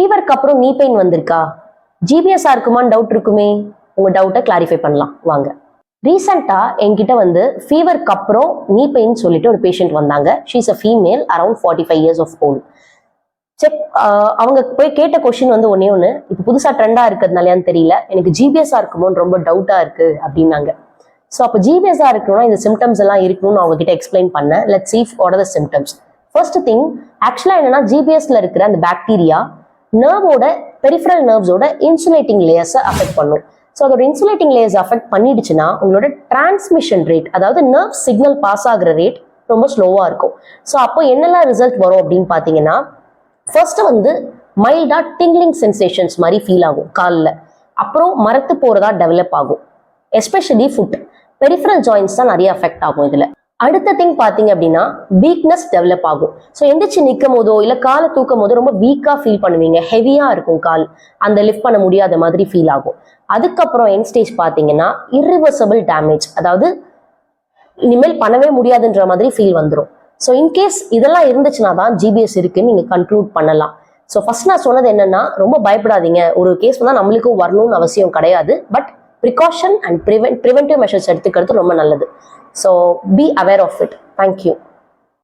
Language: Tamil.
ஃபீவருக்கு அப்புறம் நீ பெயின் வந்திருக்கா, ஜிபிஎஸ்ஆ இருக்குமான்னு டவுட் இருக்குமே. உங்க டவுட்டை கிளாரிஃபை பண்ணலாம் வாங்க. ரீசெண்டா என்கிட்ட வந்து ஃபீவருக்கு அப்புறம் நீ பெயின் சொல்லிட்டு ஒரு பேஷண்ட் வந்தாங்க. She's a female, around 45 years of old. Check அவங்க போய் கேட்ட கொஸ்டின் வந்து ஒன்னே ஒன்று, இப்போ புதுசா ட்ரெண்டா இருக்கிறதுனாலயான்னு தெரியல, எனக்கு ஜிபிஎஸ்ஆ இருக்குமோன்னு ரொம்ப டவுட்டா இருக்கு அப்படின்னாங்க. ஸோ அப்போ ஜிபிஎஸ்ஆ இருக்கணும்னா இந்த சிம்டம்ஸ் எல்லாம் இருக்கணும்னு அவங்க கிட்ட எக்ஸ்பிளைன் பண்ணேன். Let's see what are the symptoms. First thing, ஆக்சுவலா என்னன்னா ஜிபிஎஸ்ல இருக்கிற அந்த பாக்டீரியா நர்வோட பெரிஃபரல் நர்வ்ஸோட இன்சுலேட்டிங் லேயர்ஸை அஃபெக்ட் பண்ணும். ஸோ அதோட இன்சுலேட்டிங் லேயர்ஸ் அஃபெக்ட் பண்ணிடுச்சுன்னா உங்களோட டிரான்ஸ்மிஷன் ரேட், அதாவது நர்வ் சிக்னல் பாஸ் ஆகுற ரேட் ரொம்ப ஸ்லோவா இருக்கும். ஸோ அப்போ என்னெல்லாம் ரிசல்ட் வரும் அப்படின்னு பார்த்தீங்கன்னா, ஃபர்ஸ்ட் வந்து மைல்டா டிங்லிங் சென்சேஷன்ஸ் மாதிரி ஃபீல் ஆகும் காலில். அப்புறம் மரத்து போறதா டெவலப் ஆகும், எஸ்பெஷலி ஃபுட். பெரிஃபரல் ஜாயின்ஸ் தான் நிறைய அஃபெக்ட் ஆகும் இதுல. அடுத்த திங் பார்த்தீங்க அப்படின்னா வீக்னஸ் டெவலப் ஆகும். ஸோ எந்திரிச்சு நிற்கும் போதோ இல்லை காலை தூக்கும் போதோ ரொம்ப வீக்காக ஃபீல் பண்ணுவீங்க, ஹெவியாக இருக்கும் கால், அந்த லிஃப்ட் பண்ண முடியாத மாதிரி ஃபீல் ஆகும். அதுக்கப்புறம் எண்ட் ஸ்டேஜ் பார்த்தீங்கன்னா இர்ரிவர்சபிள் டேமேஜ், அதாவது இனிமேல் பண்ணவே முடியாதுன்ற மாதிரி ஃபீல் வந்துடும். ஸோ இன்கேஸ் இதெல்லாம் இருந்துச்சுன்னா தான் ஜிபிஎஸ் இருக்குன்னு நீங்கள் கன்க்ளூட் பண்ணலாம். ஸோ ஃபர்ஸ்ட் நான் சொன்னது என்னன்னா, ரொம்ப பயப்படாதீங்க, ஒரு கேஸ் வந்தால் நம்மளுக்கும் வரணும்னு அவசியம் கிடையாது. But precaution and preventive measures எடுத்துக்கிறது ரொம்ப நல்லது. So be aware of it. Thank you.